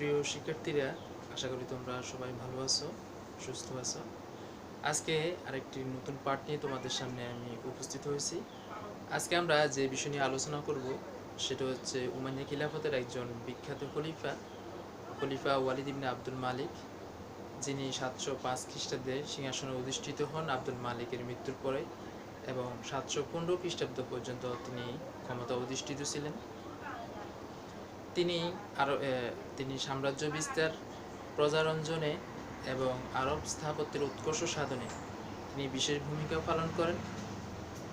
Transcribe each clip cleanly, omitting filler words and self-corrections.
প্রিয় শিক্ষার্থীরা, আশা করি তোমরা সবাই ভালো আছো, সুস্থ আছো। আজকে আরেকটি নতুন পাঠ নিয়ে তোমাদের সামনে আমি উপস্থিত হয়েছি। আজকে আমরা যে বিষয় নিয়ে আলোচনা করব সেটা হচ্ছে উমাইয়া খিলাফতের একজন বিখ্যাত খলিফা ওয়ালিদ ইবনে আব্দুল মালিক, যিনি 705 খ্রিস্টাব্দে সিংহাসনে অধিষ্ঠিত হন আব্দুল মালিকের মৃত্যুর পরে, এবং 715 খ্রিস্টাব্দ পর্যন্ত তিনি ক্ষমতা অধিষ্ঠিত ছিলেন। তিনি আরো তিনি সাম্রাজ্য বিস্তার, প্রজারঞ্জনে এবং আরব স্থাপত্যের উৎকর্ষ সাধনে তিনি বিশেষ ভূমিকা পালন করেন।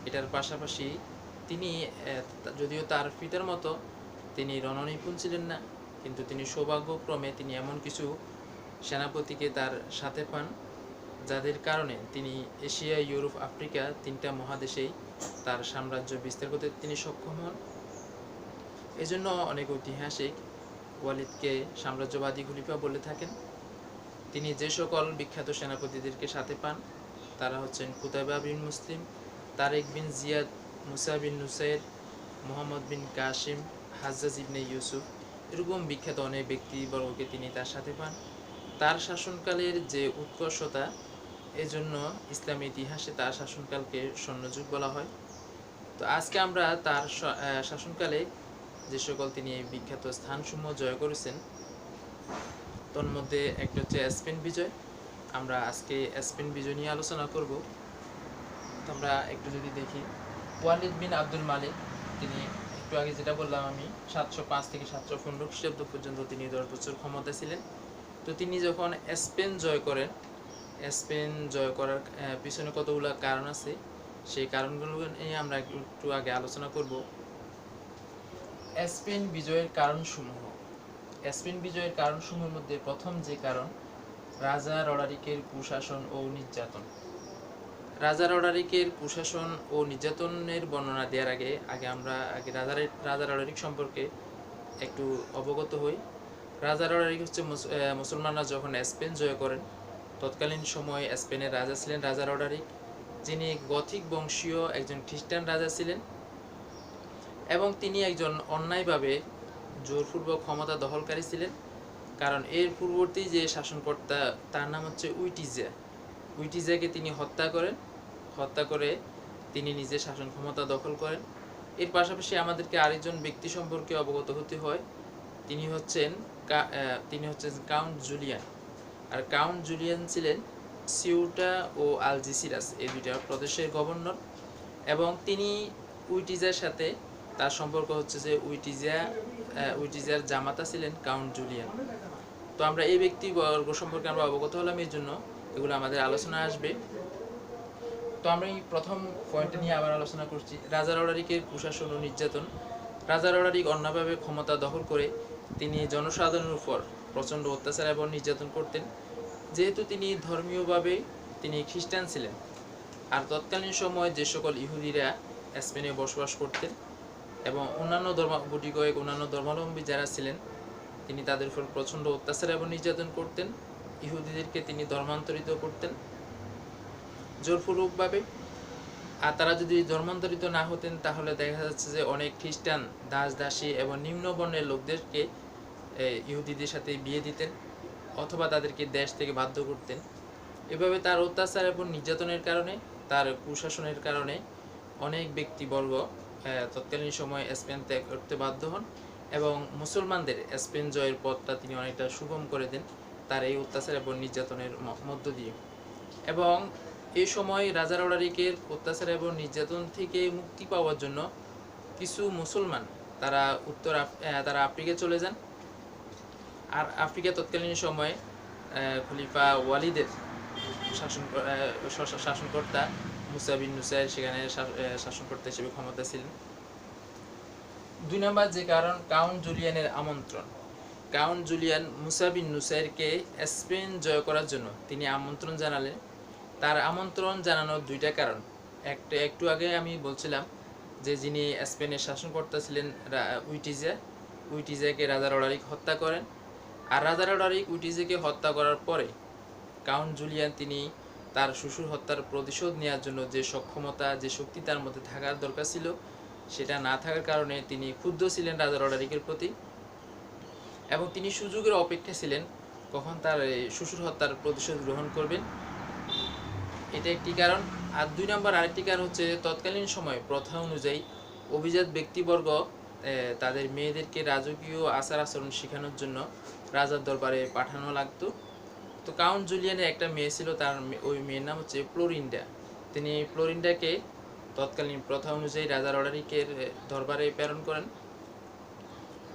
এটার পাশাপাশি তিনি যদিও তার পিতার মতো তিনি রণনিপুণ ছিলেন না, কিন্তু তিনি সৌভাগ্যক্রমে তিনি এমন কিছু সেনাপতিকে তার সাথে পান যাদের কারণে তিনি এশিয়া, ইউরোপ, আফ্রিকা 3টা মহাদেশেই তার সাম্রাজ্য বিস্তার করতে তিনি সক্ষম হন। এজন্য অনেক ঐতিহাসিক ওয়ালিদকে সাম্রাজ্যবাদী খলিফা বলে থাকেন। তিনি যে সকল বিখ্যাত সেনাপতিদেরকে সাথে পান তারা হচ্ছেন কুতাইবা বিন মুসলিম, তারেক বিন জিয়াদ, মুসা বিন নুসাইর, মোহাম্মদ বিন কাসিম, হাজ্জাজ ইবনে ইউসুফ, এরকম বিখ্যাত অনেক ব্যক্তিবর্গকে তিনি তার সাথে পান। তার শাসনকালের যে উৎকর্ষতা, এজন্য ইসলামী ইতিহাসে তার শাসনকালকে স্বর্ণযুগ বলা হয়। তো আজকে আমরা তার শাসনকালে যে সকল তিনি বিখ্যাত স্থানসমূহ জয় করেছেন, তন্মধ্যে একটা হচ্ছে স্পেন বিজয়। আমরা আজকে স্পেন বিজয় নিয়ে আলোচনা করব। তো আমরা একটু যদি দেখি, ওয়ালিদ বিন আব্দুল মালিক, তিনি একটু আগে যেটা বললাম আমি, 705 থেকে 715 খ্রিস্টাব্দ পর্যন্ত তিনি 10 বছর ক্ষমতা ছিলেন। তো তিনি যখন স্পেন জয় করেন, স্পেন জয় করার পিছনে কতগুলো কারণ আছে, সেই কারণগুলো নিয়ে আমরা একটু আগে আলোচনা করব। স্পেন বিজয়ের কারণসমূহ। স্পেন বিজয়ের কারণসমূহের মধ্যে প্রথম যে কারণ, রাজা রডারিকের কুশাসন ও নির্যাতন। রাজা রডারিকের কুশাসন ও নির্যাতনের বর্ণনা দেওয়ার আগে আমরা রাজা রডারিক সম্পর্কে একটু অবগত হই। রাজা রডারিক হচ্ছে মুসলমানরা যখন স্পেন জয় করেন, তৎকালীন সময়ে স্পেনের রাজা ছিলেন রাজা রডারিক, যিনি গথিক বংশীয় একজন খ্রিস্টান রাজা ছিলেন, এবং তিনি একজন অন্যায়ভাবে জোরপূর্বক ক্ষমতা দখলকারী ছিলেন। কারণ এর পূর্ববর্তী যে শাসনকর্তা, তার নাম হচ্ছে উইটিজাকে তিনি হত্যা করে তিনি নিজের শাসন ক্ষমতা দখল করেন। এর পাশাপাশি আমাদেরকে আরেকজন ব্যক্তি সম্পর্কে অবগত হতে হয়। তিনি হচ্ছেন কাউন্ট জুলিয়ান। আর কাউন্ট জুলিয়ান ছিলেন সিউটা ও আলজিসিরাস এই দুইটা প্রদেশের গভর্নর, এবং তিনি উইটিজার সাথে তার সম্পর্ক হচ্ছে যে উইটিজার জামাতা ছিলেন কাউন্ট জুলিয়ান। তো আমরা এই ব্যক্তিবর্গ সম্পর্কে আমরা অবগত হলাম, এই জন্য এগুলো আমাদের আলোচনা আসবে। তো আমরা এই প্রথম পয়েন্টে নিয়ে আবার আলোচনা করছি, রাজা রডারিকের কুশাসন ও নির্যাতন। রাজা রডারিক অন্যভাবে ক্ষমতা দখল করে তিনি জনসাধারণের উপর প্রচণ্ড অত্যাচার এবং নির্যাতন করতেন। যেহেতু তিনি ধর্মীয়ভাবে তিনি খ্রিস্টান ছিলেন, আর তৎকালীন সময়ে যে সকল ইহুদিরা স্পেনে বসবাস করতেন এবং অন্যান্য ধর্মাবলম্বী যারা ছিলেন, তিনি তাদের উপর প্রচণ্ড অত্যাচার এবং নির্যাতন করতেন। ইহুদিদেরকে তিনি ধর্মান্তরিত করতেন জোরপূর্বকভাবে। আর তারা যদি ধর্মান্তরিত না হতেন, তাহলে দেখা যাচ্ছে যে অনেক খ্রিস্টান দাসী এবং নিম্নবর্ণের লোকদেরকে ইহুদিদের সাথে বিয়ে দিতেন, অথবা তাদেরকে দেশ থেকে বাধ্য করতেন। এভাবে তার অত্যাচার এবং নির্যাতনের কারণে, তার কুশাসনের কারণে অনেক ব্যক্তিবর্গ তৎকালীন সময়ে স্পেন ত্যাগ করতে বাধ্য হন, এবং মুসলমানদের স্পেন জয়ের পথটা তিনি অনেকটা সুগম করে দেন তার এই অত্যাচার এবং নির্যাতনের মধ্য দিয়ে। এবং এই সময় রাজা রডারিকের অত্যাচার এবং নির্যাতন থেকে মুক্তি পাওয়ার জন্য কিছু মুসলমান তারা আফ্রিকায় চলে যান। আর আফ্রিকা তৎকালীন সময়ে খলিফা ওয়ালিদের শাসনকর্তা মুসা বিন নুসাইর সেখানে শাসনকর্তা হিসেবে ক্ষমতা ছিলেন। 2 নম্বর যে কারণ, কাউন্ট জুলিয়ানের আমন্ত্রণ। কাউন্ট জুলিয়ান মুসা বিন নুসাইরকে স্পেন জয় করার জন্য তিনি আমন্ত্রণ জানালেন। তার আমন্ত্রণ জানানোর 2টা কারণ। একটু আগে আমি বলছিলাম যে যিনি স্পেনের শাসনকর্তা ছিলেন উইটিজাকে রাজা রডারিক হত্যা করেন। আর রাজা রডারিক উইটিজাকে হত্যা করার পরে কাউন্ট জুলিয়ান তিনি তার শ্বশুর হত্যার প্রতিশোধ নেওয়ার জন্য যে সক্ষমতা, যে শক্তি তার মধ্যে থাকার দরকার ছিল, সেটা না থাকার কারণে তিনি ক্ষুব্ধ ছিলেন রাজা রডারিকের প্রতি। এবং তিনি সুযোগের অপেক্ষা ছিলেন কখন তার শ্বশুর হত্যার প্রতিশোধ গ্রহণ করবেন, এটা একটি কারণ। আর 2 নম্বর আরেকটি কারণ হচ্ছে তৎকালীন সময় প্রথা অনুযায়ী অভিজাত ব্যক্তিবর্গ তাদের মেয়েদেরকে রাজকীয় আচার আচরণ শেখানোর জন্য রাজার দরবারে পাঠানো লাগতো। তো কাউন্ট জুলিয়ানের একটা মেয়ে ছিল, তার ওই মেয়ের নাম হচ্ছে ফ্লোরিন্ডা। তিনি ফ্লোরিন্ডাকে তৎকালীন প্রথা অনুযায়ী রাজা রডারিকের দরবারে প্রেরণ করেন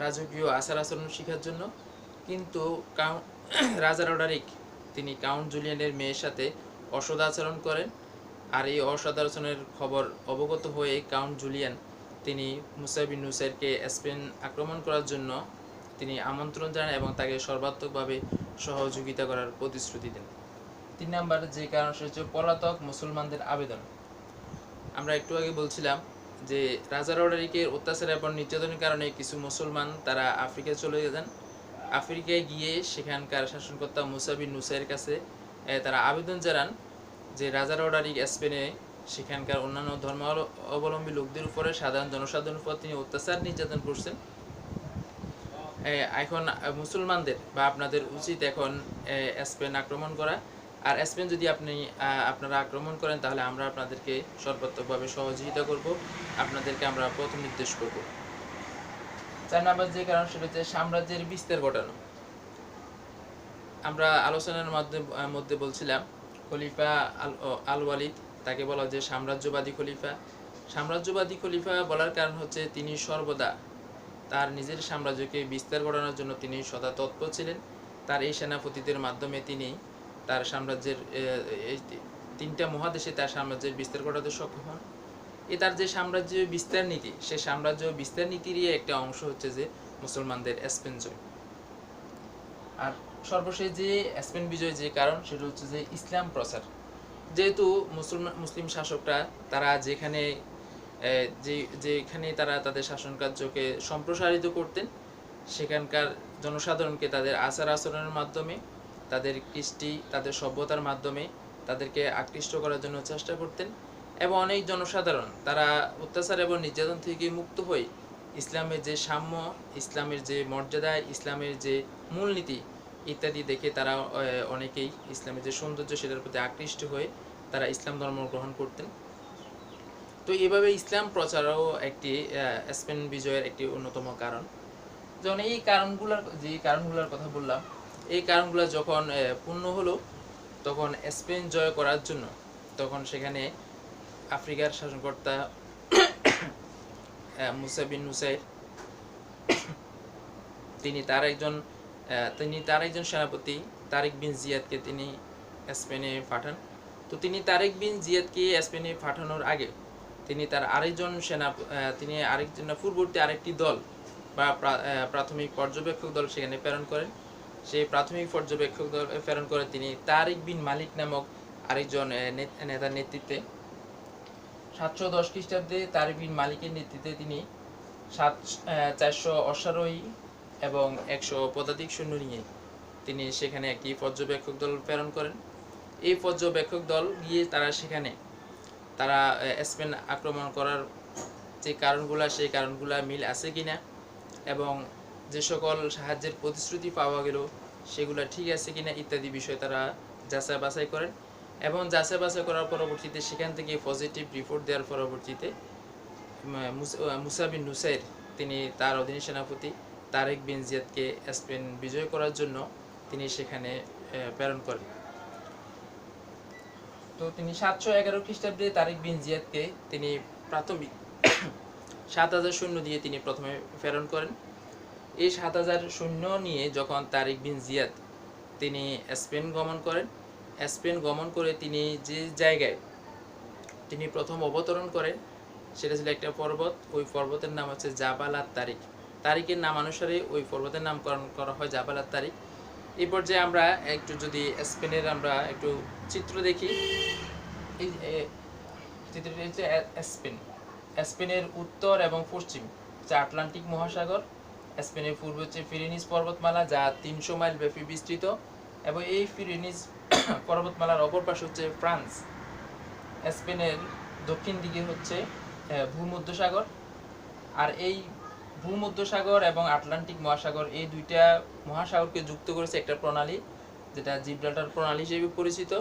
রাজকীয় আচার আচরণ শেখার জন্য। কিন্তু রাজা রডারিক তিনি কাউন্ট জুলিয়ানের মেয়ের সাথে অসদাচরণ করেন। আর এই অসদাচরণের খবর অবগত হয়ে কাউন্ট জুলিয়ান তিনি মুসা বিন নুসাইরকে স্পেন আক্রমণ করার জন্য তিনি আমন্ত্রণ জানান এবং তাকে সর্বাত্মকভাবে সহযোগিতা করার প্রতিশ্রুতি দেন। 3 নম্বর যে কারণ সেটা হচ্ছে পলাতক মুসলমানদের আবেদন। আমরা একটু আগে বলছিলাম যে রাজা রডারিকের অত্যাচার এবং নির্যাতনের কারণে কিছু মুসলমান তারা আফ্রিকায় চলে যান। আফ্রিকায় গিয়ে সেখানকার শাসনকর্তা মুসা বিন নুসাইরের কাছে তারা আবেদন জানান যে রাজা রডারিক স্পেনে সেখানকার অন্যান্য ধর্ম অবলম্বী লোকদের উপরে সাধারণ জনসাধারণের উপর তিনি অত্যাচার নির্যাতন করছেন। এখন মুসলমানদের বা আপনাদের উচিত এখন স্পেন আক্রমণ করা। আর স্পেন যদি আপনারা আক্রমণ করেন তাহলে আমরা আপনাদেরকে সর্বাত্মকভাবে সহযোগিতা করব, আপনাদেরকে আমরা পথ নির্দেশ করব। 4 নম্বর যে কারণ সেটা হচ্ছে সাম্রাজ্যের বিস্তার ঘটানো। আমরা আলোচনার মধ্যে বলছিলাম খলিফা আল ওয়ালিদ, তাকে বলা যে সাম্রাজ্যবাদী খলিফা। সাম্রাজ্যবাদী খলিফা বলার কারণ হচ্ছে তিনি সর্বদা তার নিজের সাম্রাজ্যকে বিস্তার ঘটানোর জন্য তিনি সদা তৎপর ছিলেন। তার এই সেনাপতিদের মাধ্যমে তিনি তার সাম্রাজ্যের 3টা মহাদেশে তার সাম্রাজ্যের বিস্তার ঘটাতে সক্ষম হন। তার যে সাম্রাজ্য বিস্তার নীতি, সে সাম্রাজ্য বিস্তার নীতিরই একটা অংশ হচ্ছে যে মুসলমানদের স্পেন জয়। আর সর্বশেষ যে স্পেন বিজয় যে কারণ সেটা হচ্ছে যে ইসলাম প্রচার। যেহেতু মুসলিম শাসকরা তারা যেখানে তারা তাদের শাসন কার্যকে সম্প্রসারিত করতেন, সেখানকার জনসাধারণকে তাদের আচার আচরণের মাধ্যমে, তাদের কৃষ্টি, তাদের সভ্যতার মাধ্যমে তাদেরকে আকৃষ্ট করার জন্য চেষ্টা করতেন। এবং অনেক জনসাধারণ তারা অত্যাচার এবং নির্যাতন থেকে মুক্ত হয়ে ইসলামের যে সাম্য, ইসলামের যে মর্যাদা, ইসলামের যে মূলনীতি ইত্যাদি দেখে তারা অনেকেই ইসলামের যে সৌন্দর্য সেটার প্রতি আকৃষ্ট হয়ে তারা ইসলাম ধর্ম গ্রহণ করতেন। তো এইভাবে ইসলাম প্রচারও একটি স্পেন বিজয়ের একটি অন্যতম কারণ। যখন এই কারণগুলোর কথা বললাম, এই কারণগুলো যখন পূর্ণ হলো, তখন স্পেন জয় করার জন্য তখন সেখানে আফ্রিকার শাসনকর্তা মুসা বিন নুসাইর তিনি তার একজন সেনাপতি তারিক বিন জিয়াদকে তিনি স্পেনে পাঠান। তো তিনি তারিক বিন জিয়াদকে স্পেনে পাঠানোর আগে তিনি তার পূর্ববর্তী আরেকটি দল বা প্রাথমিক পর্যবেক্ষক দল সেখানে প্রেরণ করেন। সেই প্রাথমিক পর্যবেক্ষক দল প্রেরণ করে তিনি তারিক বিন মালিক নামক আরেকজন নেতার নেতৃত্বে 710 খ্রিস্টাব্দে তারিক বিন মালিকের নেতৃত্বে তিনি 400 অশ্বারোহী এবং 100 পদাতিক সৈন্য নিয়ে তিনি সেখানে একটি পর্যবেক্ষক দল প্রেরণ করেন। এই পর্যবেক্ষক দল গিয়ে তারা স্পেন আক্রমণ করার যে সেই কারণগুলা মিল আছে কিনা এবং যে সকল সাহায্যের প্রতিশ্রুতি পাওয়া গেল সেগুলা ঠিক আছে কিনা ইত্যাদি বিষয় তারা যাচাই বাছাই করেন। এবং যাচাই বাছাই করার পরবর্তীতে সেখান থেকে পজিটিভ রিপোর্ট দেওয়ার পরবর্তীতে মুসা বিন নুসাইর তিনি তার অধীন সেনাপতি তারিক বিন জিয়াদকে স্পেন বিজয় করার জন্য তিনি সেখানে প্রেরণ করেন। তো তিনি 711 খ্রিস্টাব্দে তারিক বিন জিয়াদকে তিনি প্রাথমিক 7000 সৈন্য দিয়ে তিনি প্রথমে প্রেরণ করেন। এই 7000 সৈন্য নিয়ে যখন তারিক বিন জিয়াদ তিনি স্পেন গমন করে তিনি যে জায়গায় তিনি প্রথম অবতরণ করেন সেটা ছিল একটা পর্বত। ওই পর্বতের নাম হচ্ছে জাবাল আত তারিক। তারিকের নামানুসারে ওই পর্বতের নামকরণ করা হয় জাবাল আত তারিক। এই পর্যায়ে আমরা একটু যদি স্পেনের আমরা একটু চিত্র দেখি, এই চিত্রটি হচ্ছে স্পেনের উত্তর এবং পশ্চিম হচ্ছে আটলান্টিক মহাসাগর। স্পেনের পূর্বে হচ্ছে পিরেনিস পর্বতমালা যা 300 মাইল ব্যাপী বিস্তৃত এবং এই পিরেনিস পর্বতমালার অপর পাশে হচ্ছে ফ্রান্স। স্পেনের দক্ষিণ দিকে হচ্ছে ভূমধ্যসাগর। আর এই ভূমধ্যসাগর এবং আটলান্টিক মহাসাগর, এই দুইটা মহাসাগরকে যুক্ত করেছে একটা প্রণালী, যেটা জিব্রাল্টার প্রণালী হিসেবে পরিচিত।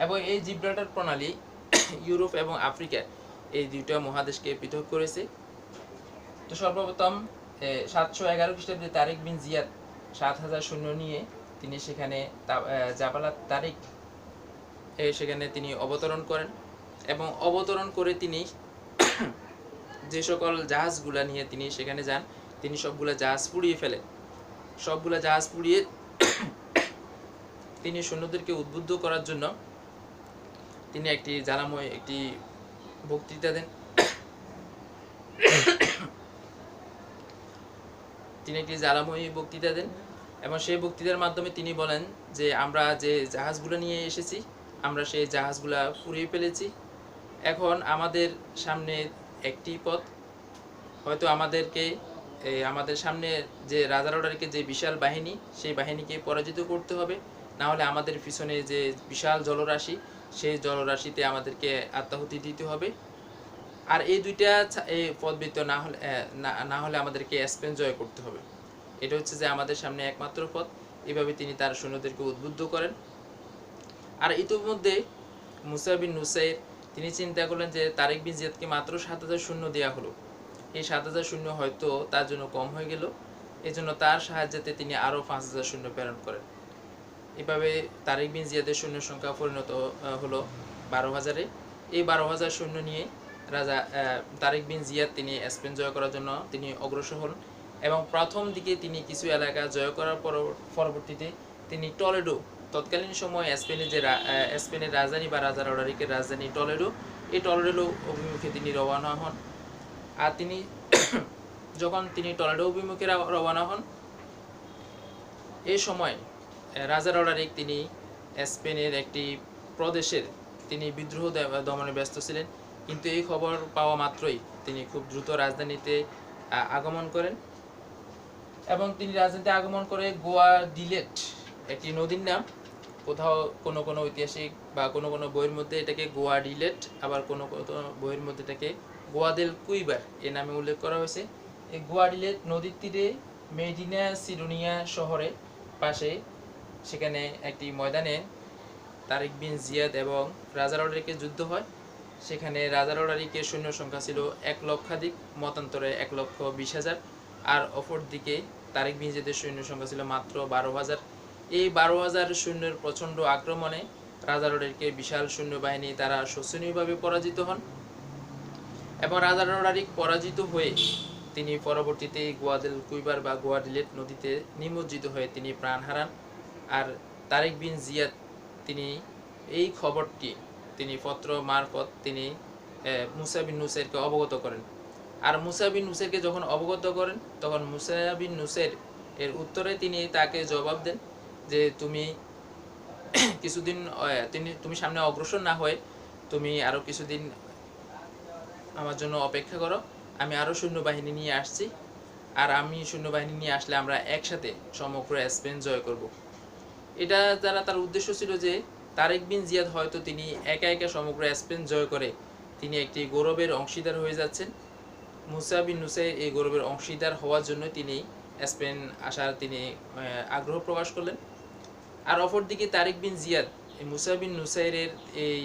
এবং এই জিব্রাল্টার প্রণালী ইউরোপ এবং আফ্রিকা এই দুইটা মহাদেশকে পৃথক করেছে। তো সর্বপ্রথম 711 খ্রিস্টাব্দে তারিক বিন জিয়াদ 7000 সৈন্য নিয়ে তিনি সেখানে জাবালাত তারিক সেখানে তিনি অবতরণ করেন, এবং অবতরণ করে তিনি যে সকল জাহাজগুলা নিয়ে তিনি সেখানে যান, তিনি সবগুলা জাহাজ পুড়িয়ে ফেলেন। সবগুলা জাহাজ পুড়িয়ে তিনি সৈন্যদেরকে উদ্বুদ্ধ করার জন্য তিনি একটি জ্বালাময় একটি বক্তৃতা দেন। তিনি একটি জ্বালাময়ী বক্তৃতা দেন এবং সেই বক্তৃতার মাধ্যমে তিনি বলেন যে আমরা যে জাহাজগুলো নিয়ে এসেছি আমরা সেই জাহাজগুলা পুড়িয়ে ফেলেছি। এখন আমাদের সামনে একটি পথ, হয়তো আমাদেরকে আমাদের সামনে যে রাজা রডারিকের যে বিশাল বাহিনী, সেই বাহিনীকে পরাজিত করতে হবে, না হলে আমাদের পিছনে যে বিশাল জলরাশি, সেই জলরাশিতে আমাদেরকে আত্মাহুতি দিতে হবে। আর এই দুইটা এই পথবৃত্ত না হলে আমাদেরকে স্পেন জয় করতে হবে। এটা হচ্ছে যে আমাদের সামনে একমাত্র পথ। এভাবে তিনি তার সৈন্যদেরকে উদ্বুদ্ধ করেন। আর ইতিমধ্যে মুসা বিন নুসাইর তিনি চিন্তা করলেন যে তারিক বিন জিয়াদকে মাত্র 7000 সৈন্য দেওয়া হলো, এই 7000 সৈন্য হয়তো তার জন্য কম হয়ে গেল। এই জন্য তার সাহায্যে তিনি আরও 5000 সৈন্য প্রেরণ করেন। এভাবে তারিক বিন জিয়াদের সৈন্য সংখ্যা পরিণত হলো 12,000-এ। এই 12,000 সৈন্য নিয়ে রাজা তারিক বিন জিয়াদ তিনি স্পেন জয় করার জন্য তিনি অগ্রসর হন, এবং প্রথম দিকে তিনি কিছু এলাকা জয় করার পরবর্তীতে তিনি টলেডো, তৎকালীন সময় স্পেনের রাজধানী বা রাজা রডারিকের রাজধানী টলেডো, এই টলেডো অভিমুখে তিনি রওনা হন। আর তিনি যখন তিনি টলেডো অভিমুখে রওনা হন, এই সময় রাজা রডারিক তিনি স্পেনের একটি প্রদেশের তিনি বিদ্রোহ দমনে ব্যস্ত ছিলেন, কিন্তু এই খবর পাওয়া মাত্রই তিনি খুব দ্রুত রাজধানীতে আগমন করেন, এবং তিনি রাজধানীতে আগমন করে গোয়া ডিলেট একটি নদীর নাম, কোথাও কোনো কোনো ঐতিহাসিক বা কোনো কোনো বইয়ের মধ্যে এটাকে গোয়া ডিলেট, আবার কোনো কোনো বইয়ের মধ্যে এটাকে গোয়াদেল কুইবার এ নামে উল্লেখ করা হয়েছে। এই গোয়া ডিলেট নদীর তীরে মেডিনা সিডোনিয়া শহরে পাশে সেখানে একটি ময়দানে তারিক বিন জিয়াদ এবং রাজা রডারিকের যুদ্ধ হয়। সেখানে রাজা রডারিকের সৈন্য সংখ্যা ছিল 1 লক্ষাধিক, মতান্তরে 1,20,000, আর অপর দিকে তারিক বিন জিয়াদের সৈন্য সংখ্যা ছিল মাত্র 12,000। এই 12,000 সৈন্যের প্রচণ্ড আক্রমণে রাজা রডারিকের বিশাল সৈন্যবাহিনী তারা শোচনীয়ভাবে পরাজিত হন, এবং রাজা রডারিক পরাজিত হয়ে তিনি পরবর্তীতে গোয়াদেল কুইবার বা গোয়া ডিলেট নদীতে নিমজ্জিত হয়ে তিনি প্রাণ হারান। আর তারিক বিন জিয়াদ তিনি এই খবরটি তিনি পত্র মারফত তিনি মুসা বিন নুসাইরকে অবগত করেন। আর মুসা বিন নুসাইরকে যখন অবগত করেন, তখন মুসা বিন নুসাইর এর উত্তরে তিনি তাকে জবাব দেন যে তুমি কিছুদিন তুমি সামনে অগ্রসর না হয়ে তুমি আরও কিছুদিন আমার জন্য অপেক্ষা করো, আমি আরও সৈন্যবাহিনী নিয়ে আসছি, আর আমি সৈন্যবাহিনী নিয়ে আসলে আমরা একসাথে সমগ্র স্পেন জয় করব। এটা দ্বারা তার উদ্দেশ্য ছিল যে তারিক বিন জিয়াদ হয়তো তিনি একা একা সমগ্র স্পেন জয় করে তিনি একটি গৌরবের অংশীদার হয়ে যাচ্ছেন। মুসা বিন নুসাইর এই গৌরবের অংশীদার হওয়ার জন্য তিনি স্পেন আসার তিনি আগ্রহ প্রকাশ করলেন। আর অপরদিকে তারিক বিন জিয়াদ মুসা বিন নুসাইরের এই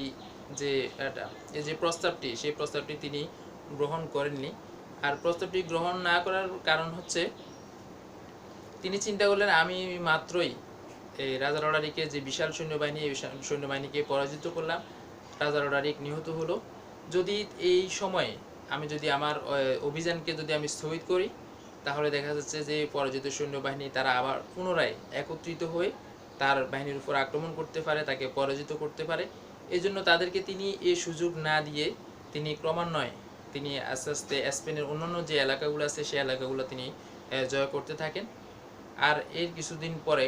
যে প্রস্তাবটি, সেই প্রস্তাবটি তিনি গ্রহণ করেননি। আর প্রস্তাবটি গ্রহণ না করার কারণ হচ্ছে তিনি চিন্তা করলেন আমি মাত্রই এই রাজা রডারিকে যে বিশাল সৈন্যবাহিনী, এই সৈন্যবাহিনীকে পরাজিত করলাম, রাজা রডারিক নিহত হলো। যদি এই সময়ে আমি যদি আমার অভিযানকে যদি আমি স্থগিত করি, তাহলে দেখা যাচ্ছে যে পরাজিত সৈন্যবাহিনী তারা আবার পুনরায় একত্রিত হয়ে তার বাহিনীর উপর আক্রমণ করতে পারে, তাকে পরাজিত করতে পারে। এই জন্য তাদেরকে তিনি এই সুযোগ না দিয়ে তিনি ক্রমান্বয়ে তিনি আস্তে আস্তে স্পেনের অন্যান্য যে এলাকাগুলো আছে সেই এলাকাগুলো তিনি জয় করতে থাকেন। আর এর কিছুদিন পরে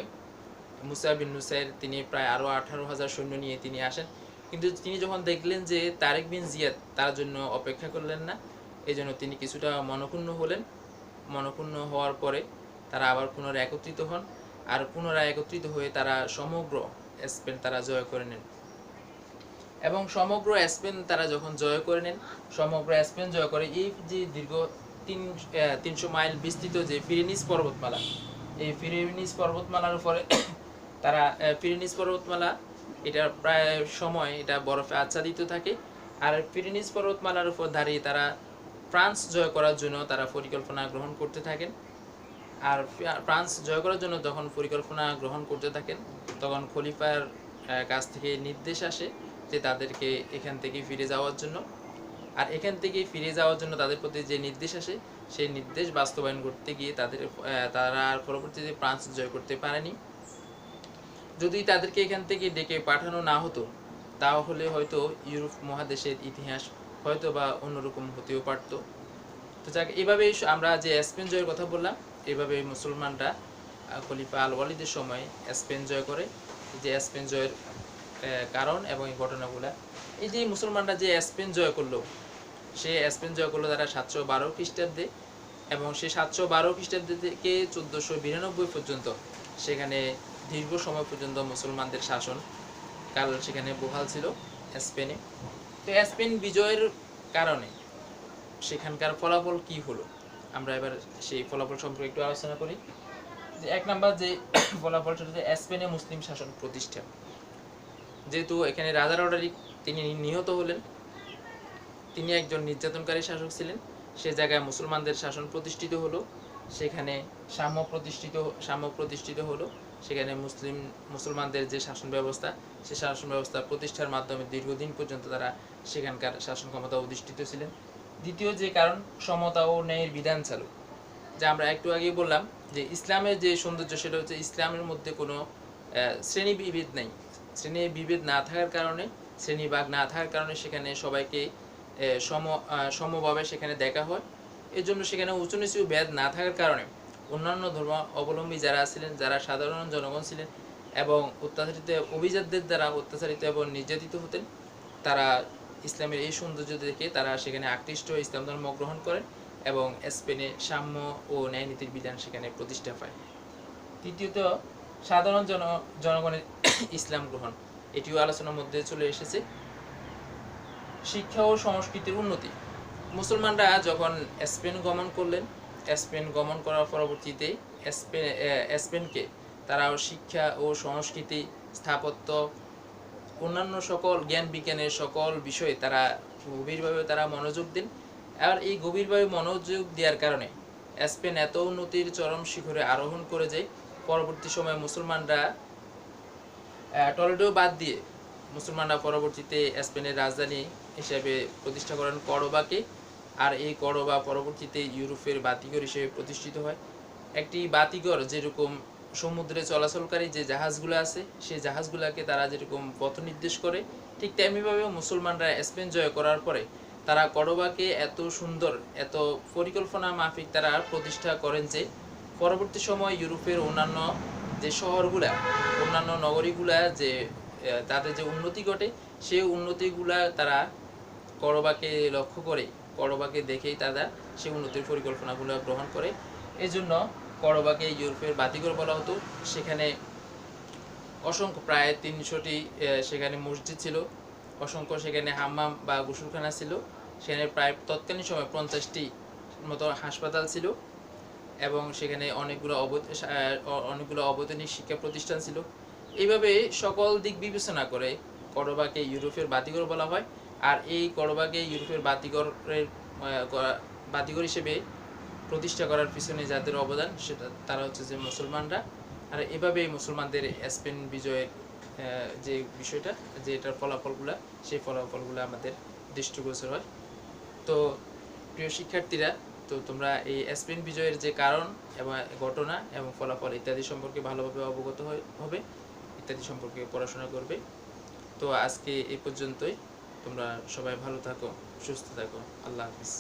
মুসা বিন নুসাইর তিনি প্রায় আরও 18,000 সৈন্য নিয়ে তিনি আসেন, কিন্তু তিনি যখন দেখলেন যে তারিক বিন জিয়াদ তার জন্য অপেক্ষা করলেন না, এই জন্য তিনি কিছুটা মনক্ষুণ্ণ হলেন। মনক্ষুণ্ণ হওয়ার পরে তারা আবার পুনরায় একত্রিত হন, আর পুনরায় একত্রিত হয়ে তারা সমগ্র স্পেন তারা জয় করে নেন। এবং সমগ্র স্পেন তারা যখন জয় করে নেন, সমগ্র স্পেন জয় করে এই যে দীর্ঘ 300 মাইল বিস্তৃত যে পিরেনিস পর্বতমালা, এই পিরেনিস পর্বতমালার উপরে তারা পিরেনিস পর্বতমালা এটা প্রায় সময় এটা বরফে আচ্ছাদিত থাকে। আর পিরেনিস পর্বতমালার উপর দাঁড়িয়ে তারা ফ্রান্স জয় করার জন্য তারা পরিকল্পনা গ্রহণ করতে থাকেন। আর ফ্রান্স জয় করার জন্য যখন পরিকল্পনা গ্রহণ করতে থাকেন তখন খলিফার কাছ থেকে নির্দেশ আসে যে তাদেরকে এখান থেকে ফিরে যাওয়ার জন্য। আর এখান থেকে ফিরে যাওয়ার জন্য তাদের প্রতি যে নির্দেশ আসে সেই নির্দেশ বাস্তবায়ন করতে গিয়ে তারা আর পরবর্তীতে ফ্রান্স জয় করতে পারেনি। যদি তাদেরকে এখান থেকে ডেকে পাঠানো না হতো তাহলে হয়তো ইউরোপ মহাদেশের ইতিহাস হয়তো বা অন্যরকম হতেও পারত। তো যাক, এভাবেই আমরা যে স্পেন জয়ের কথা বললাম, এভাবে মুসলমানরা খলিফা আল ওয়ালিদের সময় স্পেন জয় করে। যে স্পেন জয়ের কারণ এবং এই ঘটনাগুলা, এই যে মুসলমানরা যে স্পেন জয় করলো, সে স্পেন জয় করলো তারা 712 খ্রিস্টাব্দে, এবং সে 712 খ্রিস্টাব্দে থেকে 1492 পর্যন্ত সেখানে দীর্ঘ সময় পর্যন্ত মুসলমানদের শাসন কাল সেখানে বহাল ছিল স্পেনে। তো স্পেন বিজয়ের কারণে সেখানকার ফলাফল কি হলো, আমরা এবার সেই ফলাফল সম্পর্কে একটু আলোচনা করি। যে 1 নাম্বার যে ফলাফল সেটা হচ্ছে স্পেনে মুসলিম শাসন প্রতিষ্ঠা। যেহেতু এখানে রাজা রডারিক তিনি নিহত হলেন, তিনি একজন নির্যাতনকারী শাসক ছিলেন, সে জায়গায় মুসলমানদের শাসন প্রতিষ্ঠিত হলো, সেখানে সাম্য প্রতিষ্ঠিত হলো, সেখানে মুসলমানদের যে শাসন ব্যবস্থা সে শাসন ব্যবস্থা প্রতিষ্ঠার মাধ্যমে দীর্ঘদিন পর্যন্ত তারা সেখানকার শাসন ক্ষমতা অধিষ্ঠিত ছিলেন। দ্বিতীয় যে কারণ, সমতা ও ন্যায়ের বিধান চালু। যা আমরা একটু আগেই বললাম যে ইসলামের যে সৌন্দর্য সেটা হচ্ছে ইসলামের মধ্যে কোনো শ্রেণী বিভেদ নেই। শ্রেণী বিভেদ না থাকার কারণে, শ্রেণীভাগ না থাকার কারণে সেখানে সবাইকে সমভাবে সেখানে দেখা হয়। এর জন্য সেখানে উঁচু নিচু ভেদ না থাকার কারণে অন্যান্য ধর্ম অবলম্বী যারা ছিলেন, যারা সাধারণ জনগণ ছিলেন এবং অভিজাতদের দ্বারা অত্যাচারিত এবং নির্যাতিত হতেন, তারা ইসলামের এই সৌন্দর্য দেখে তারা সেখানে আকৃষ্ট হয়ে ইসলাম ধর্ম গ্রহণ করেন এবং স্পেনে সাম্য ও ন্যায়নীতির বিধান সেখানে প্রতিষ্ঠা পায়। তৃতীয়ত, সাধারণ জনগণের ইসলাম গ্রহণ, এটিও আলোচনার মধ্যে চলে এসেছে। শিক্ষা ও সংস্কৃতির উন্নতি। মুসলমানরা যখন স্পেন গমন করলেন, স্পেন গমন করার পরবর্তীতে স্পেনকে তারা শিক্ষা ও সংস্কৃতি, স্থাপত্য, অন্যান্য সকল জ্ঞান বিজ্ঞানের সকল বিষয়ে তারা গভীরভাবে তারা মনোযোগ দেন। আর এই গভীরভাবে মনোযোগ দেওয়ার কারণে স্পেন এত উন্নতির চরম শিখরে আরোহণ করে যায়। পরবর্তী সময়ে মুসলমানরা টলেডো বাদ দিয়ে মুসলমানরা পরবর্তীতে স্পেনের রাজধানী হিসেবে প্রতিষ্ঠা করেন কর্ডোবাকে। আর এই কর্ডোবা পরবর্তীতে ইউরোপের বাতিঘর হিসেবে প্রতিষ্ঠিত হয়। একটি বাতিঘর যেরকম সমুদ্রে চলাচলকারী যে জাহাজগুলো আছে সেই জাহাজগুলোকে তারা যেরকম পথ নির্দেশ করে, ঠিক তেমনিভাবে মুসলমানরা স্পেন জয় করার পরে তারা কর্ডোবাকে এত সুন্দর, এত পরিকল্পনা মাফিক তারা প্রতিষ্ঠা করেন যে পরবর্তী সময় ইউরোপের অন্যান্য যে শহরগুলা, অন্যান্য নগরীগুলা যে তাদের যে উন্নতি ঘটে সেই উন্নতিগুলা তারা কর্ডোবাকে লক্ষ্য করে, কর্ডোবাকে দেখেই তারা সেই উন্নতির পরিকল্পনাগুলো গ্রহণ করে। এই জন্য কর্ডোবাকে ইউরোপের বাতিঘর বলা হতো। সেখানে অসংখ্য, প্রায় 300টি সেখানে মসজিদ ছিল, অসংখ্য সেখানে হাম্মাম বা গোসলখানা ছিল, সেখানে প্রায় তৎকালীন সময় 50টি মতো হাসপাতাল ছিল এবং সেখানে অনেকগুলো অবৈতনিক শিক্ষা প্রতিষ্ঠান ছিল। এইভাবে সকল দিক বিবেচনা করে কর্ডোবাকে ইউরোপের বাতিঘর বলা হয়। আর এই কর্ডোবাকে ইউরোপের বাতিঘর হিসেবে প্রতিষ্ঠা করার পিছনে যাদের অবদান সেটা তারা হচ্ছে যে মুসলমানরা। আর এভাবে মুসলমানদের স্পেন বিজয়ের যে বিষয়টা, যে এটার ফলাফলগুলো, সেই ফলাফলগুলো আমাদের দৃষ্টিগোচর হয়। তো প্রিয় শিক্ষার্থীরা, তো তোমরা এই স্পেন বিজয়ের যে কারণ এবং ঘটনা এবং ফলাফল ইত্যাদি সম্পর্কে ভালোভাবে অবগত হবে, ইত্যাদি সম্পর্কে পড়াশোনা করবে। তো আজকে এই পর্যন্তই। তোমরা সবাই ভালো থাকো, সুস্থ থাকো। আল্লাহ হাফিজ।